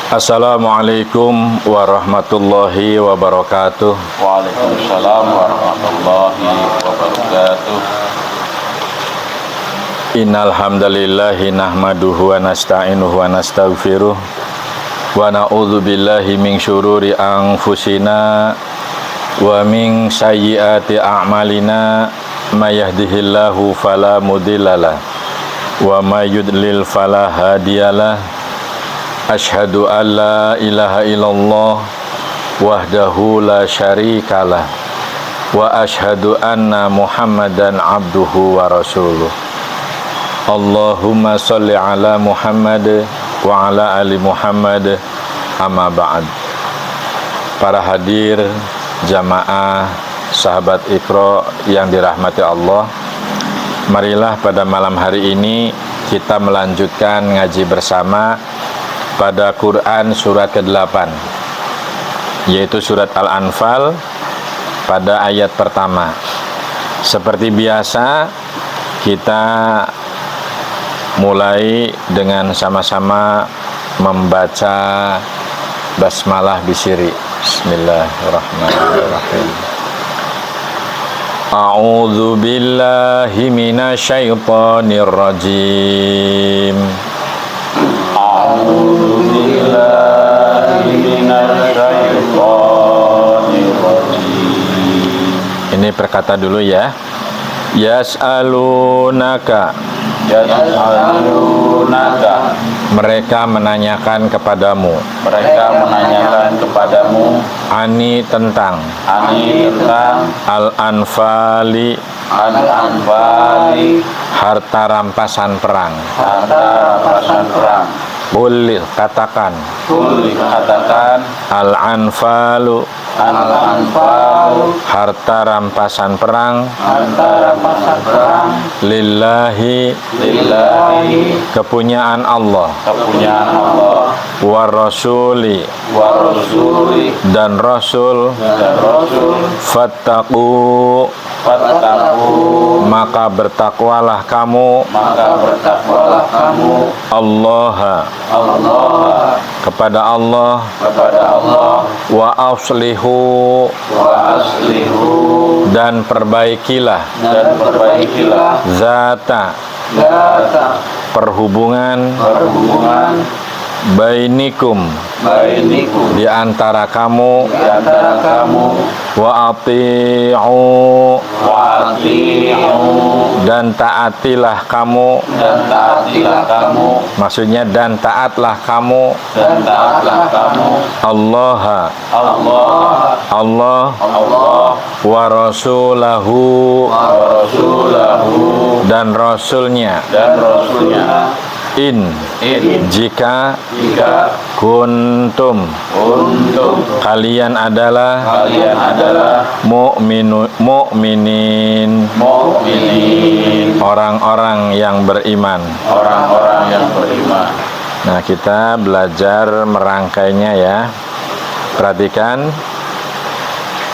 Assalamualaikum warahmatullahi wabarakatuh. Waalaikumsalam warahmatullahi wabarakatuh. Innal hamdalillahi nahmaduhu wa nasta'inuhu wa nastaghfiruh wa na'udzu billahi min syururi anfusina wa min sayyiati a'malina may yahdihillahu fala mudhillalah wa may yudlil fala hadiyalah. Asyhadu an la ilaha illallah wahdahu la syarikalah wa asyhadu anna Muhammadan abduhu wa rasuluh. Allahumma sholli ala Muhammad wa ala ali Muhammad, amma ba'd. Para hadir jamaah sahabat Iqra yang dirahmati Allah, marilah pada malam hari ini kita melanjutkan ngaji bersama pada Quran surat ke-8, yaitu surat Al-Anfal pada ayat pertama. Seperti biasa, kita mulai dengan sama-sama membaca basmalah bisiri. Bismillahirrahmanirrahim. A'udzu billahi minasyaitonir rajim. A'udzu billahi minasyaitonir rajim. Ini perkata dulu ya. Yas'alunaka. Yas'alunaka. Mereka menanyakan kepadamu. Mereka menanyakan kepadamu Ani tentang Al-Anfali, Al-Anfali, harta rampasan perang. harta rampasan perang. Qul katakan, Qul katakan, Al-Anfalu, Al-Anfal, harta rampasan perang, harta rampasan perang, lillahi, lillahi, kepunyaan Allah, kepunyaan Allah, wa rasuli, wa rasuli, dan rasul, dan rasul, fattaqu, fattaqu, maka bertakwalah kamu, maka bertakwalah kamu Allah, kepada Allah, wa aslihu, dan perbaikilah, zata, perhubungan, bainikum, di antara kamu, wa ati'u, dan taatilah kamu, maksudnya dan taatlah kamu, Allah, wa rasulahu, dan rasulnya, in, jika, kuntum, kalian adalah mu'minin, orang-orang yang beriman. Nah, kita belajar merangkainya ya. Perhatikan.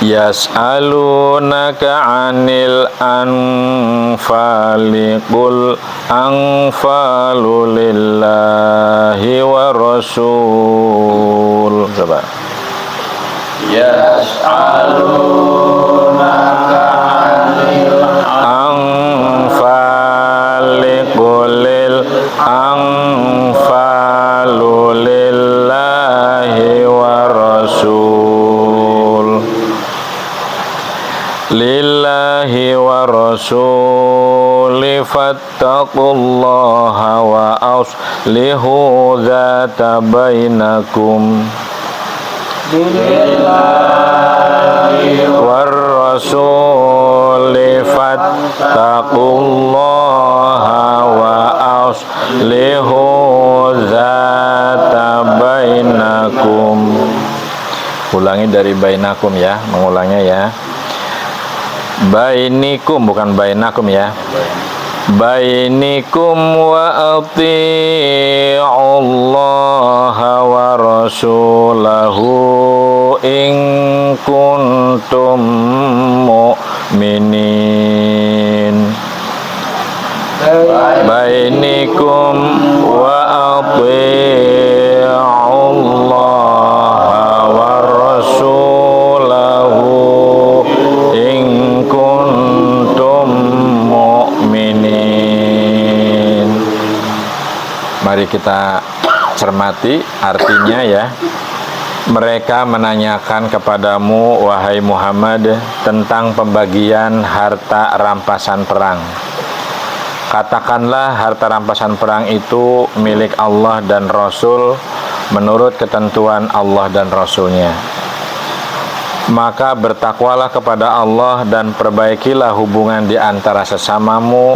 Yas'alunaka 'anil anfali qul anfalu lillahi wa rasul. Coba. Yas'alunaka 'anil anfali qul anfalu lillahi wa rasul. Lillahi wa rasuli fattaqullaha wa aslihu dzata bainakum. Lillahi wa rasuli fattaqullaha wa aslihu dzata bainakum. Ulangi dari bainakum ya, mengulangnya ya. Bainikum, bukan bainakum ya. Bainikum wa ati'ullaha wa rasulahu in kuntum mu'minin. Bainikum wa ati'ullaha Mari kita cermati artinya ya. Mereka menanyakan kepadamu, wahai Muhammad, tentang pembagian harta rampasan perang. Katakanlah harta rampasan perang itu milik Allah dan Rasul menurut ketentuan Allah dan Rasulnya. Maka bertakwalah kepada Allah dan perbaikilah hubungan di antara sesamamu,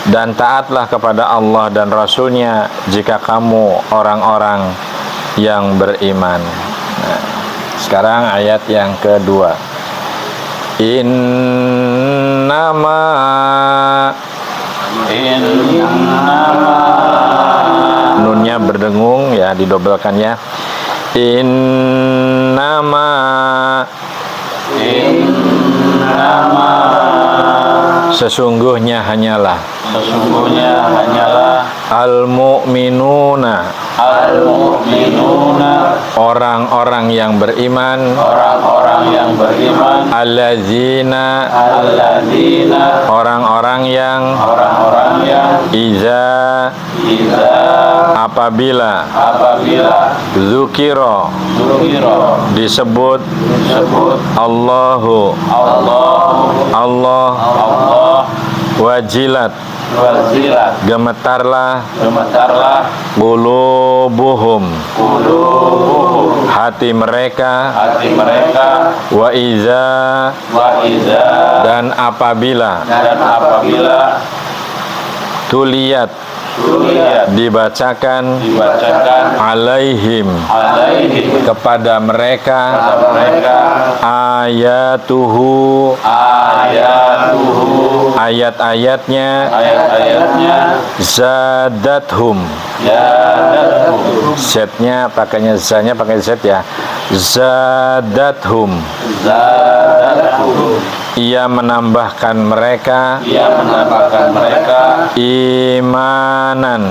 dan taatlah kepada Allah dan Rasulnya jika kamu orang-orang yang beriman. Nah, sekarang ayat yang kedua. Innama nunnya berdengung ya, didobelkan ya. Innama sesungguhnya hanyalah al-mu'minuna orang-orang yang beriman, allazina orang-orang yang iza apabila zukiro disebut Allahu Allah wajilat gemetarlah qulubuhum hati mereka wa iza dan apabila tuliyat dibacakan alaihim kepada mereka ayatuhu ayat-ayatnya zadathum setnya pakainya zanya pakai zat ya, zadathum ia menambahkan mereka imanan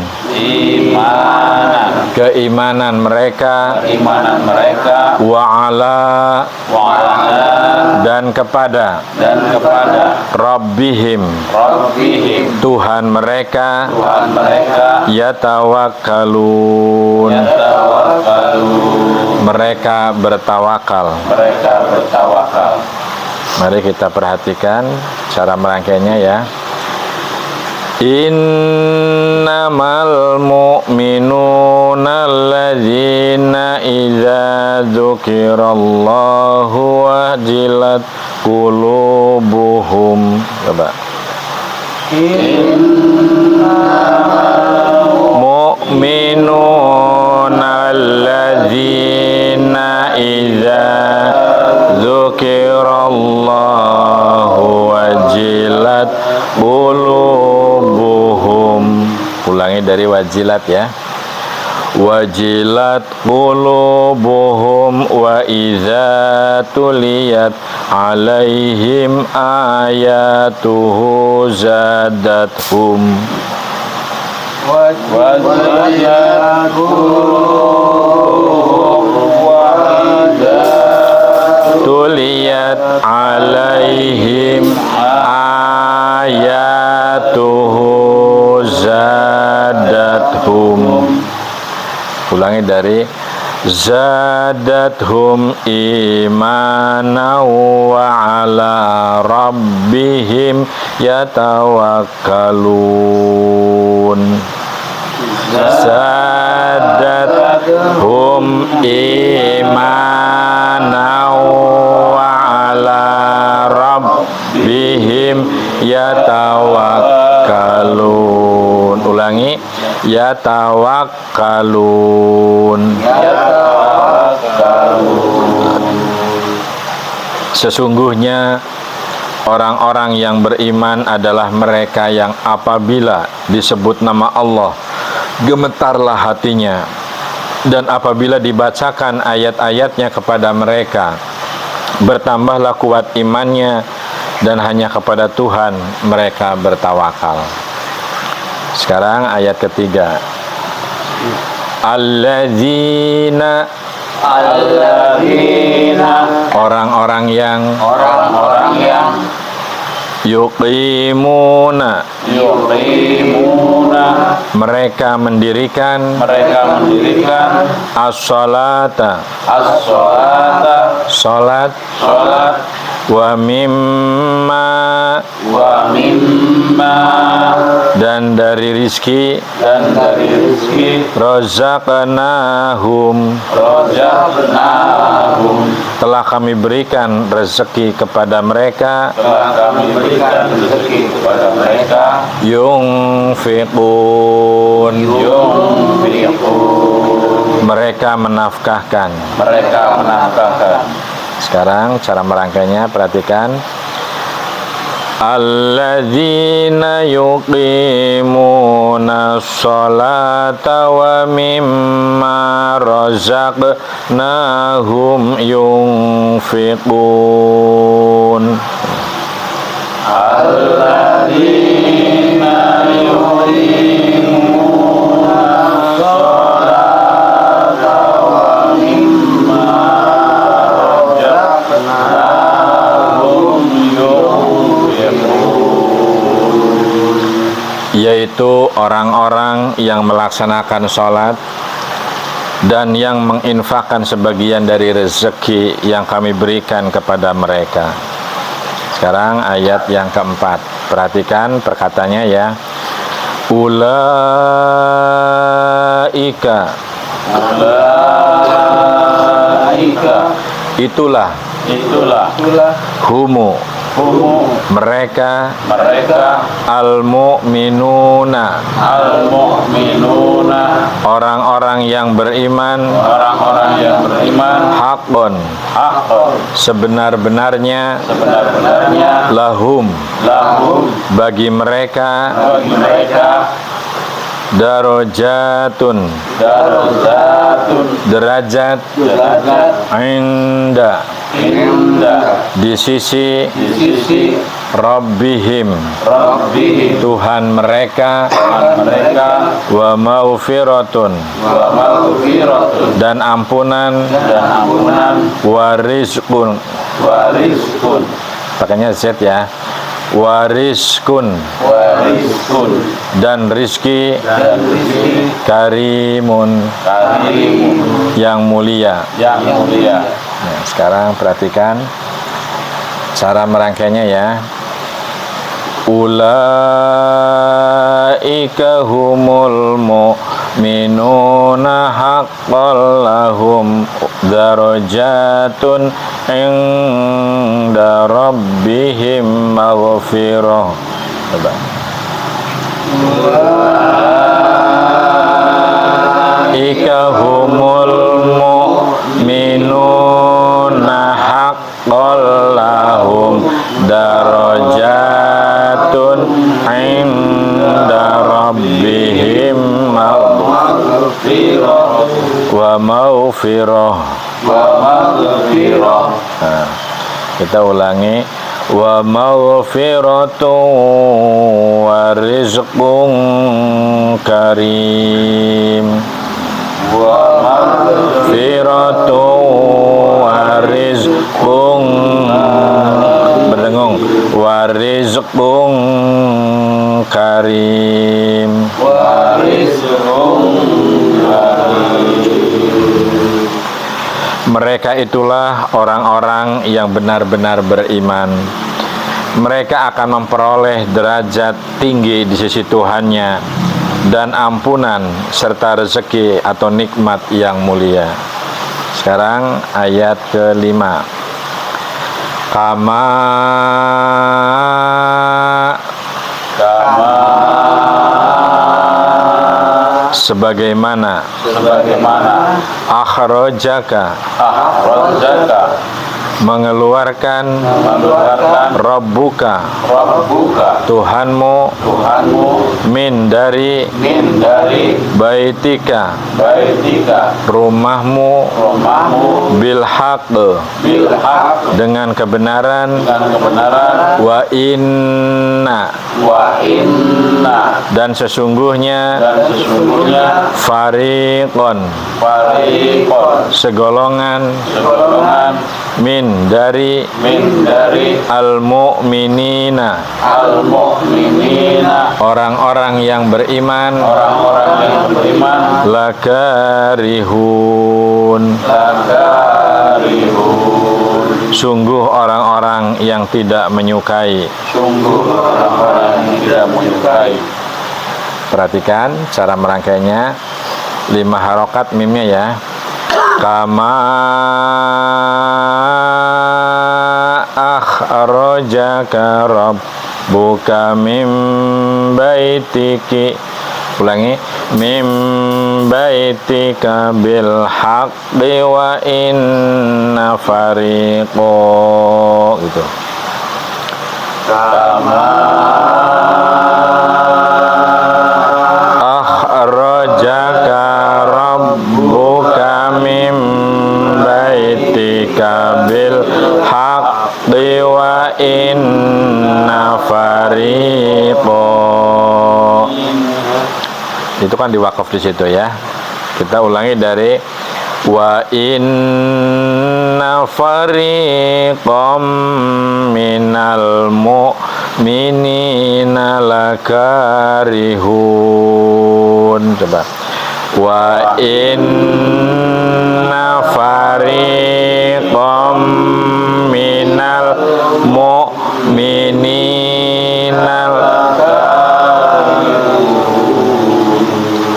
keimanan mereka wa'ala dan kepada Rabbihim Tuhan mereka yatawakkalun mereka bertawakal. Mari kita perhatikan cara merangkainya ya. Innamal mu'minuna alladzina idza dzukirallahu wajilat qulubuhum. Coba. Mu'minuna alladzina idza dzukirallahu wajilat qulubuhum. Ulangi dari wajilat ya. Wajilat qulubuhum wa idza tuliyat alaihim ayatuhu zadathum. Wajilat qulubuhum wa idza tuliyat alaihim ayatuhu zadathum. Ulangi dari zadathum imana wa ala rabbihim yatawakkalun. Zadathum imana wa ala rabbihim yatawakkalun. Ulangi, yatawakkalun. Sesungguhnya orang-orang yang beriman adalah mereka yang apabila disebut nama Allah gemetarlah hatinya, dan apabila dibacakan ayat-ayatnya kepada mereka bertambahlah kuat imannya, dan hanya kepada Tuhan mereka bertawakal. Sekarang ayat ketiga. Alladzina orang-orang yang yuqimuna, mereka mendirikan, as-salata, salat, wa mimma, dan dari rizki, razaqnahum, telah kami berikan rezeki kepada mereka, yunfiqun, mereka menafkahkan. Sekarang cara merangkainya, perhatikan. Alladzina yuqimuna sholata wa mimma razaqnahum yunfiqun. Alladzina yuqimuna sholata wa mimma razaqnahum yunfiqun, yaitu orang-orang yang melaksanakan sholat dan yang menginfakkan sebagian dari rezeki yang kami berikan kepada mereka. Sekarang ayat yang keempat, perhatikan perkataannya ya. Ulaika, itulah, humu, mereka, al-mu'minuna, orang-orang yang beriman, haqqon, sebenar-benarnya, lahum, bagi mereka, darajatun, derajat, inda, di sisi Rabbihim, Tuhan mereka, wa maghfiratun, dan ampunan, wa rizqun, pakainya Z ya, wa rizqun, dan rizki, karimun, yang mulia. Nah, sekarang perhatikan cara merangkainya ya. Ulaika humul mu'minuna haqqan lahum darajatun inda rabbihim maghfirah. Coba. Ulaika humul mu'minuna haqqan lahum darajatun inda rabbihim wa maghfirah. Nah, kita ulangi. Wa maghfiratun wa rizqun karim. Wa maghfiratun wa rizqun, berdengung, wa rizqun karim. Mereka itulah orang-orang yang benar-benar beriman. Mereka akan memperoleh derajat tinggi di sisi Tuhannya dan ampunan serta rezeki atau nikmat yang mulia. Sekarang ayat ke-5. Kama sebagaimana akhrajaka mengeluarkan Rabbuka Tuhanmu min dari baitika rumahmu bil haqq dengan kebenaran wa inna dan sesungguhnya fariqon segolongan segolongan min dari al-mu'minina orang-orang yang beriman lakarihun sungguh orang-orang yang tidak menyukai. Perhatikan cara merangkainya, 5 harokat mimnya ya. Kama akhrajaka rabbuka min baitiki. Ulangi, min baitika bil haqqi wa inna fariqo, gitu. Kama akhrajaka rabbuka min baitika bil haqqi wa inna fariqo. Itu kan diwakaf di situ ya. Kita ulangi dari wa inna fariqam minal mu'minina lakarihun. Coba. Wa inna fariqam minal mu'minina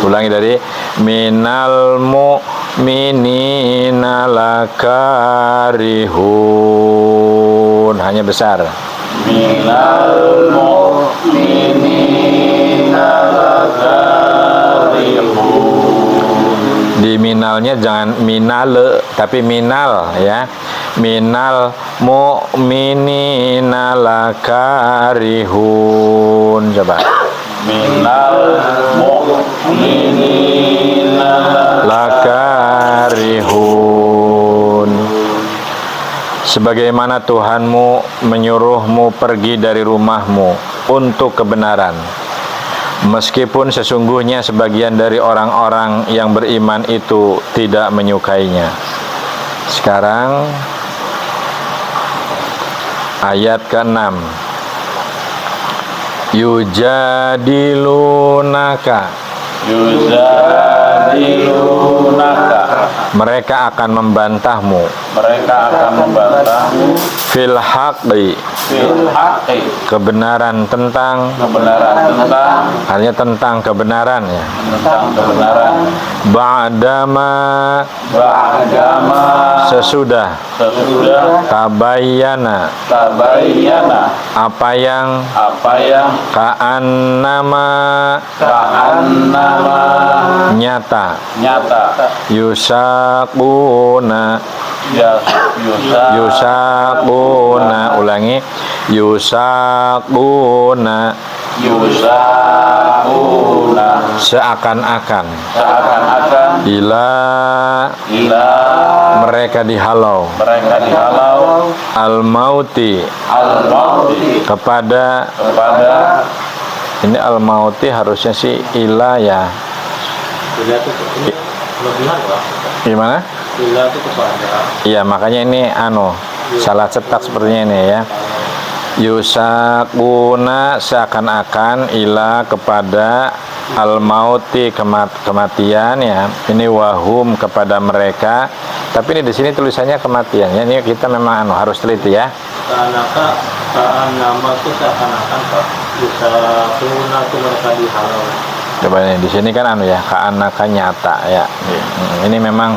ulangi dari minal mu'minina lakarihun, hanya besar. minal mu'minina lakarihun. Di minalnya jangan minal tapi minal ya. Minal mu'minina lakarihun. Coba. Minal mu'minina lakarihun. Sebagaimana Tuhanmu menyuruhmu pergi dari rumahmu untuk kebenaran, meskipun sesungguhnya sebagian dari orang-orang yang beriman itu tidak menyukainya. Sekarang ayat ke-6. Yujadilunaka, mereka akan membantahmu, fil haqqi, kebenaran tentang, artinya tentang kebenaran ya. Ba'dama, sesudah, tabayyana, apa yang ka'annama, nyata, yusaquna, ulangi, yusaquna, seakan-akan, ila, mereka dihalau, al-mauti, kepada, ini al-mauti harusnya sih ila ya. Gimana? Iya, makanya ini salah cetak sepertinya ini ya. Yusakuna, seakan-akan, ila, kepada, al-mauti, kematian ya. Ini wahum, kepada mereka. Tapi ini di sini tulisannya kematian ya. Ini kita memang harus teliti ya. Nama itu seakan-akan Pak. Yusakuna itu mereka dihalau. Coba ini di sini kan ya, ka'annaka nyata ya. Ini memang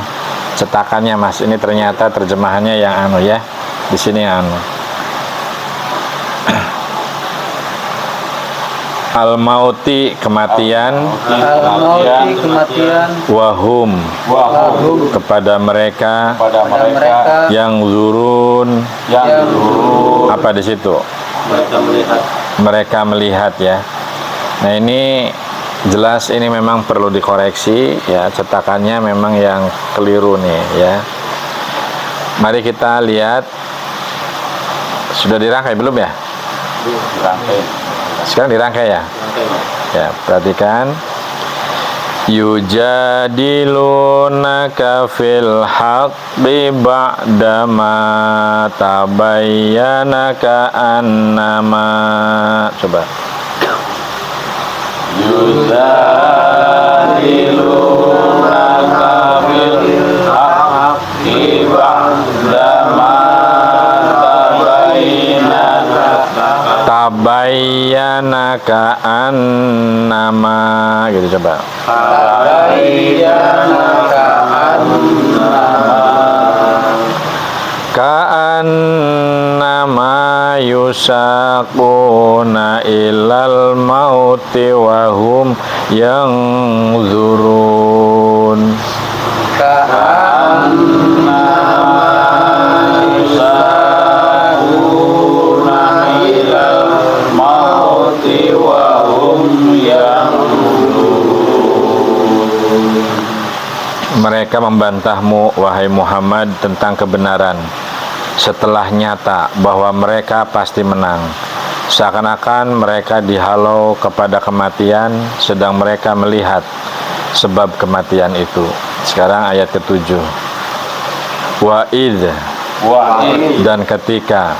cetakannya Mas. Ini ternyata terjemahannya yang ya. Di sini al-mauti, kematian, wahum, kepada mereka, yang zurun, apa di situ? Mereka melihat ya. Nah ini jelas ini memang perlu dikoreksi ya, cetakannya memang yang keliru nih ya. Mari kita lihat, sudah dirangkai belum ya? Dirangkai. Sekarang dirangkai ya? Ya, perhatikan. yujadilunaka fil haqqi ba'dama tabayyana ka'annama. Coba. Yuzadilunaka fil haqqi ba'dama tabayyana ka'annama gitu coba. Ka'annama yusaquna ilal mauti wa hum yanzurun. Mereka membantahmu, wahai Muhammad, tentang kebenaran setelah nyata bahwa mereka pasti menang. Seakan-akan mereka dihalau kepada kematian, sedang mereka melihat sebab kematian itu. Sekarang ayat ke-7. Wa'idh, dan ketika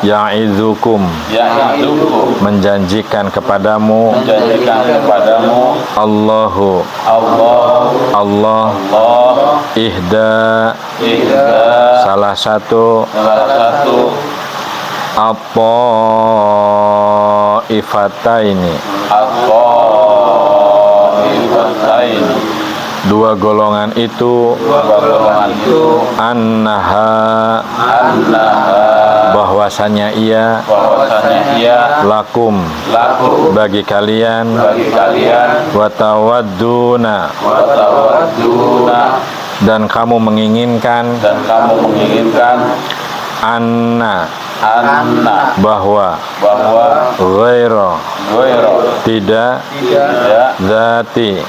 ya'izukum, menjanjikan kepadamu Allah ihda salah satu ifataini dua golongan itu annaha bahwasanya ia lakum bagi kalian watawadduna dan kamu menginginkan anna bahwa ghaira tidak zati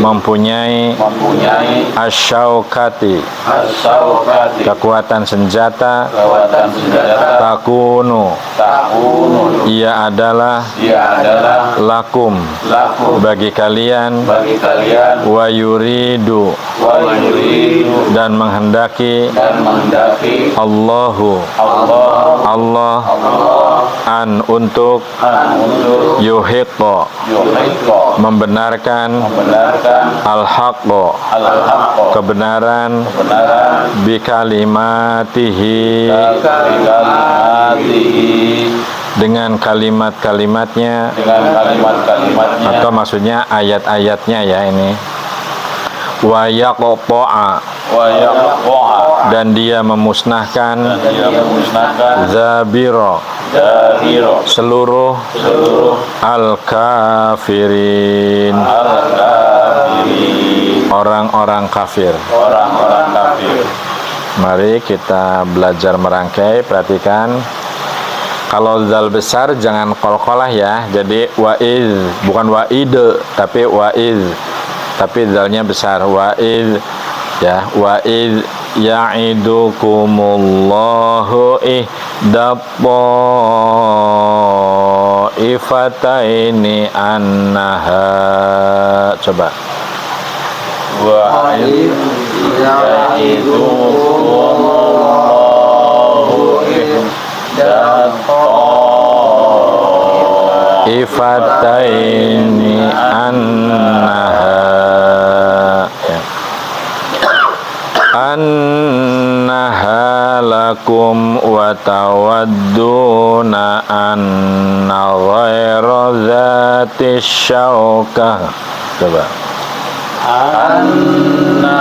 mempunyai asyaukati kekuatan senjata takunu ia adalah lakum bagi kalian wa yuridu dan menghendaki Allah an untuk yuhiqqa membenarkan al-haqqo kebenaran bikalimatihi dengan kalimat-kalimatnya atau maksudnya ayat-ayatnya ya ini wa yaqta'a dan dia memusnahkan zabiro seluruh al-kafirin orang-orang kafir. Mari kita belajar merangkai. Perhatikan, kalau zal besar jangan qalqalah ya. Jadi wa'iz, bukan wa'id tapi wa'iz, tapi zalnya besar. Wa'iz ya, wa'iz ya'idukumullahu ifataini annaha. Coba. Wa'iz ya'idukumullahu ifataini annaha ya. Annaha lakum wa tawadduna anna ghayra dhati syaukah. Coba. Annaha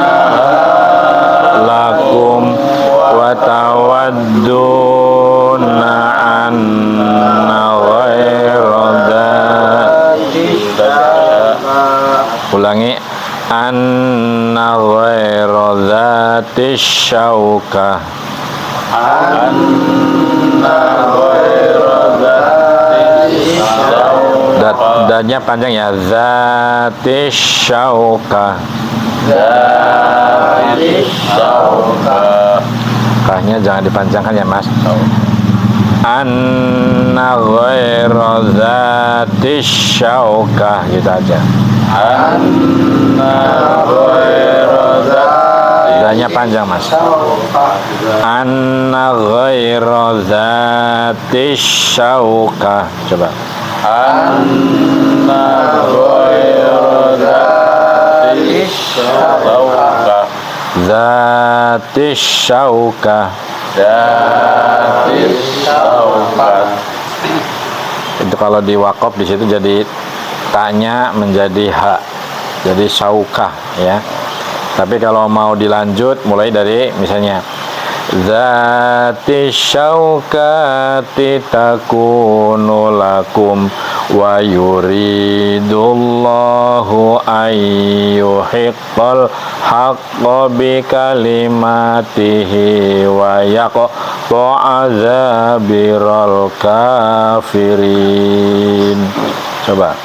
lakum wa tawadduna anna ghayra dhati syaukah. Ulangi. Anna ghayra dhati syaukah. Anna ghayra dhati syaukah. Dadnya panjang ya. Dhati syaukah. Dhati syaukah. Kahnya jangan dipanjangkan ya mas. Anna ghayra dhati syaukah gitu aja. anna ghairu dzati Zanya panjang mas. Anna ghairu dzati syauka. Coba. anna ghairu dzati syauka Dzati syauka. dzati syauka. Itu kalau di wakaf di situ jadi taknya menjadi ha. Jadi syauka ya. Tapi kalau mau dilanjut mulai dari misalnya Dzati syaukati takunu lakum wa yuridullahu ayyuhiqqal haqqa bi kalimatihi wa yaqta'a zabiral kafirin. Coba.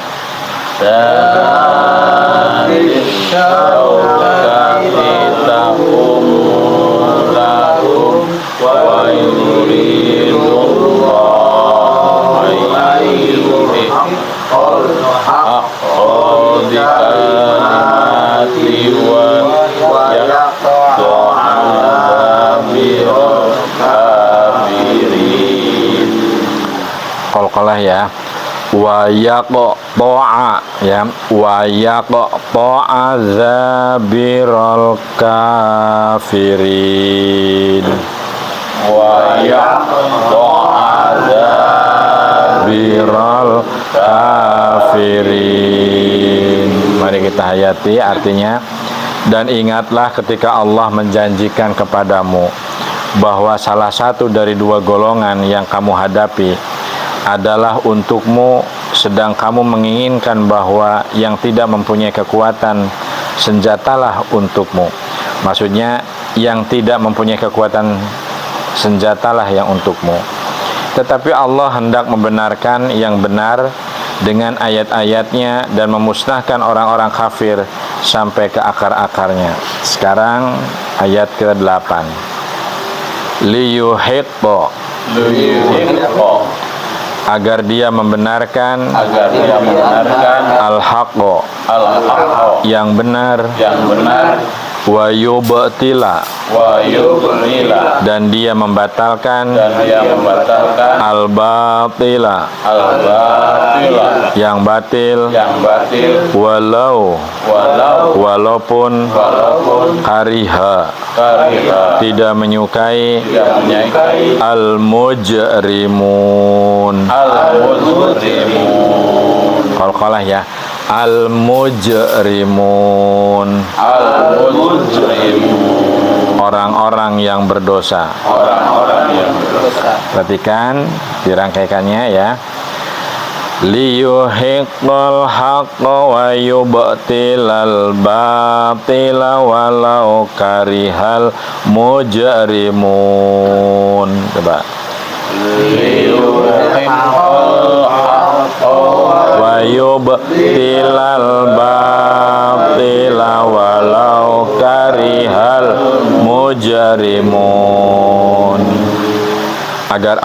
Dzati syaukati takunu lakum wa yuridullahu ayyuhiqqal haqqa bi kalimatihi wa yaqta'a zabiral kafirin. Qalqalah ya. Wa yaqta'a ya. Wa yaqta'a zabiral kafirin. Wa yaqta'a Zabiral kafirin. Mari kita hayati artinya. Dan ingatlah ketika Allah menjanjikan kepadamu bahwa salah satu dari dua golongan yang kamu hadapi adalah untukmu, sedang kamu menginginkan bahwa yang tidak mempunyai kekuatan senjatalah untukmu. Maksudnya yang tidak mempunyai kekuatan senjatalah yang untukmu. Tetapi Allah hendak membenarkan yang benar dengan ayat-ayatnya dan memusnahkan orang-orang kafir sampai ke akar-akarnya. Sekarang ayat ke-8. Liyuhiqqo, agar dia membenarkan al-haqqo, yang benar, wa yubtila, dan dia membatalkan al-batila, yang batil, walaupun kariha, tidak menyukai al-mujrimun. Qalqalah ya. Al-mujrimun, orang-orang yang berdosa. Perhatikan dirangkaikannya ya. Liyuhiqqal haqqa wa yubtilal batila walau karihal mujrimun. Coba. Wa yubtilal batila walau karihal mujrimun. Agar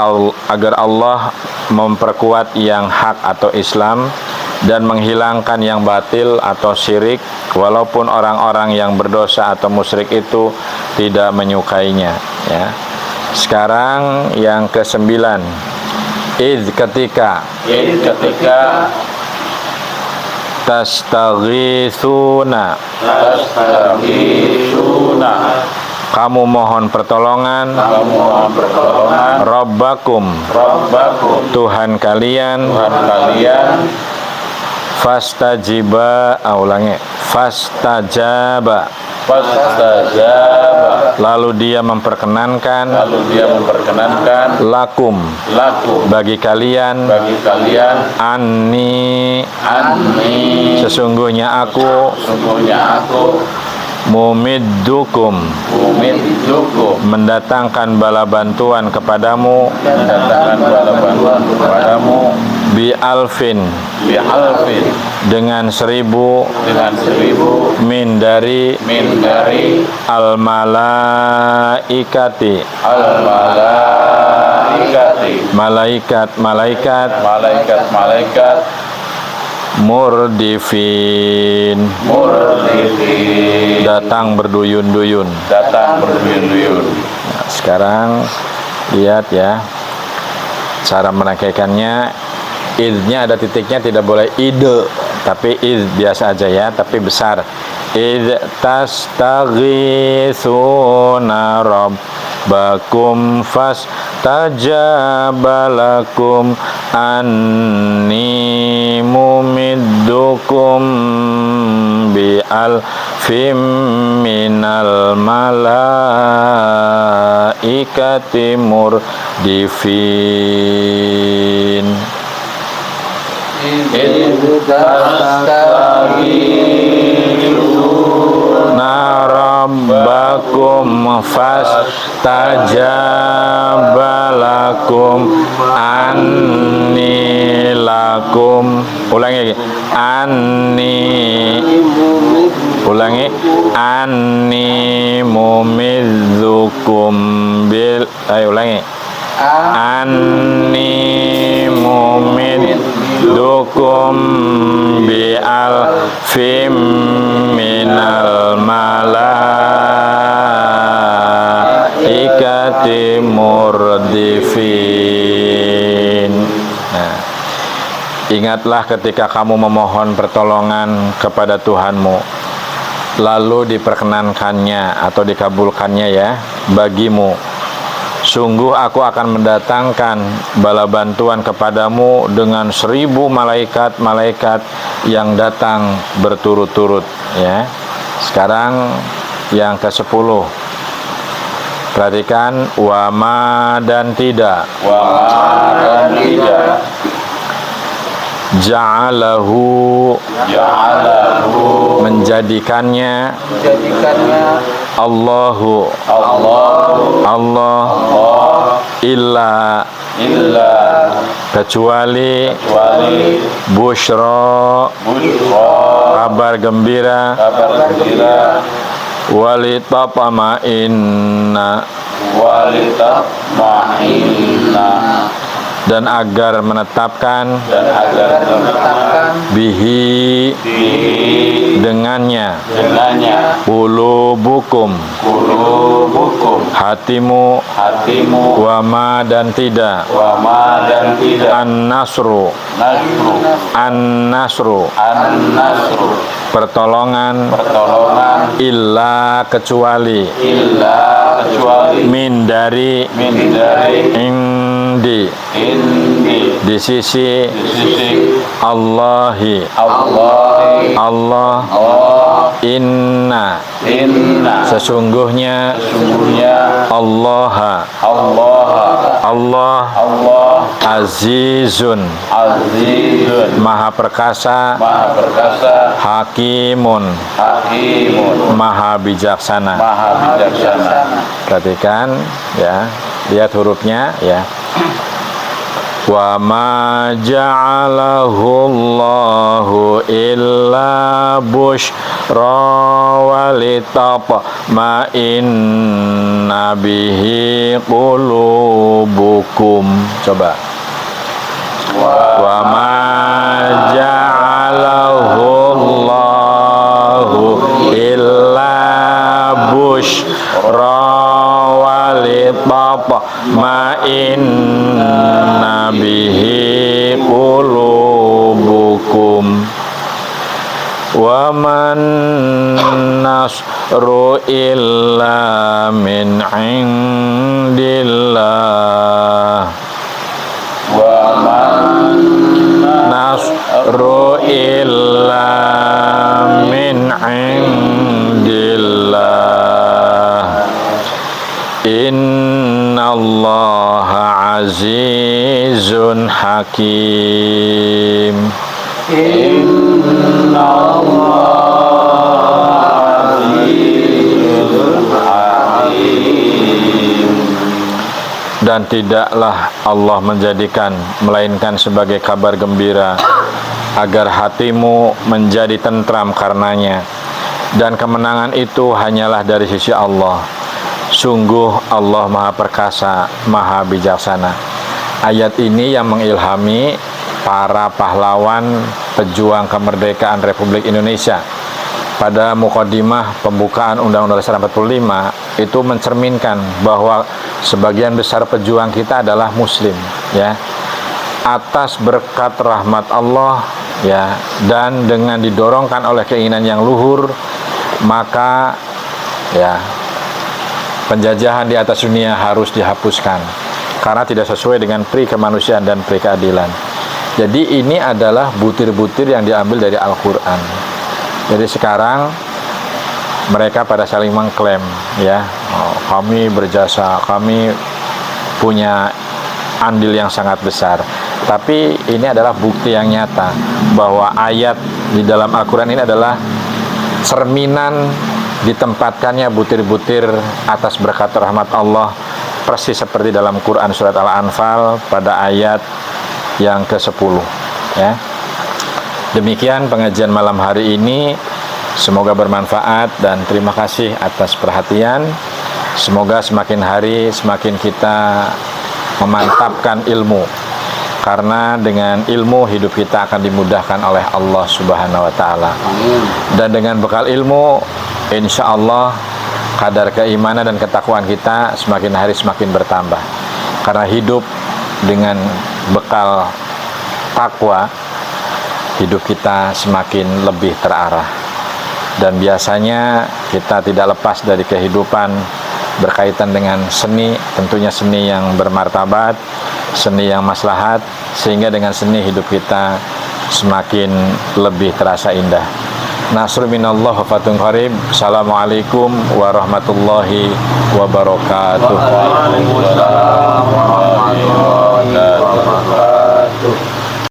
Allah memperkuat yang hak atau Islam dan menghilangkan yang batil atau syirik, walaupun orang-orang yang berdosa atau musyrik itu tidak menyukainya ya. Sekarang yang ke-9. Ketika tastaghithuna, kamu mohon pertolongan, Rabbakum, Tuhan kalian, fastajaba, fastajaba, lalu dia memperkenankan, lakum, bagi kalian, anni, sesungguhnya aku, mumiddukum, mendatangkan bala bantuan kepadamu, bi alfin, dengan 1000, min dari al malaikati, malaikat murdifin, datang berduyun-duyun. Nah, sekarang lihat ya cara menakaikannya. Idnya ada titiknya, tidak boleh ide, tapi id biasa aja ya, tapi besar. Id tastaghithuna rabbakum fastajabalakum anni mumiddukum bi alfim minal malaikati murdifin. Rabbakum fastajabalakum anni lakum. Ulangi anni mumidzukum bil. Ayo ulangi. Anni mumiddukum bi alfim minal malaikati murdifin. Nah, ingatlah ketika kamu memohon pertolongan kepada Tuhanmu, lalu diperkenankannya atau dikabulkannya ya bagimu. Sungguh aku akan mendatangkan bala bantuan kepadamu dengan 1000 malaikat yang datang berturut-turut ya. Sekarang yang ke-10. Perhatikan wama dan tidak. Ja'alahu menjadikannya Allahu Allah illa kecuali busyra kabar gembira walitatma'inna dan agar menetapkan bihi dengannya qulubukum hatimu wama dan tidak an-nasru pertolongan illa kecuali min dari indi di sisi Allahi Allah inna sesungguhnya Allah azizun maha perkasa hakimun maha bijaksana. Perhatikan ya, lihat hurufnya ya. Wa ma ja'alahu Allahu illa busyra walitatma'inna bihi qulubukum. Coba. Wa ma ja'alahu Allahu illa busyra walitatma'inna bihi qulubukum wa man nasru illa min indillah wa man nasru illa min indillah innallaha azizun hakim. Innallaha azizun hakim. Dan tidaklah Allah menjadikan melainkan sebagai kabar gembira agar hatimu menjadi tentram karenanya, dan kemenangan itu hanyalah dari sisi Allah. Sungguh Allah maha perkasa, maha bijaksana. Ayat ini yang mengilhami para pahlawan pejuang kemerdekaan Republik Indonesia. Pada mukadimah pembukaan Undang-Undang Dasar 45 itu mencerminkan bahwa sebagian besar pejuang kita adalah muslim, ya. Atas berkat rahmat Allah, ya, dan dengan didorongkan oleh keinginan yang luhur, maka ya penjajahan di atas dunia harus dihapuskan karena tidak sesuai dengan pri kemanusiaan dan pri keadilan. Jadi ini adalah butir-butir yang diambil dari Al-Quran. Jadi sekarang mereka pada saling mengklaim, ya, kami berjasa, kami punya andil yang sangat besar. Tapi ini adalah bukti yang nyata bahwa ayat di dalam Al-Quran ini adalah cerminan ditempatkannya butir-butir atas berkat rahmat Allah, persis seperti dalam Quran surat Al-Anfal pada ayat yang ke-10, ya. Demikian pengajian malam hari ini, semoga bermanfaat dan terima kasih atas perhatian. Semoga semakin hari semakin kita memantapkan ilmu, karena dengan ilmu hidup kita akan dimudahkan oleh Allah Subhanahu wa Ta'ala. Dan dengan bekal ilmu, insya Allah kadar keimanan dan ketakwaan kita semakin hari semakin bertambah. Karena hidup dengan bekal takwa, hidup kita semakin lebih terarah. Dan biasanya kita tidak lepas dari kehidupan berkaitan dengan seni, tentunya seni yang bermartabat, seni yang maslahat, sehingga dengan seni hidup kita semakin lebih terasa indah. Nasrul minallah wa fatun qarib. Assalamualaikum warahmatullahi wabarakatuh. Waalaikumsalam.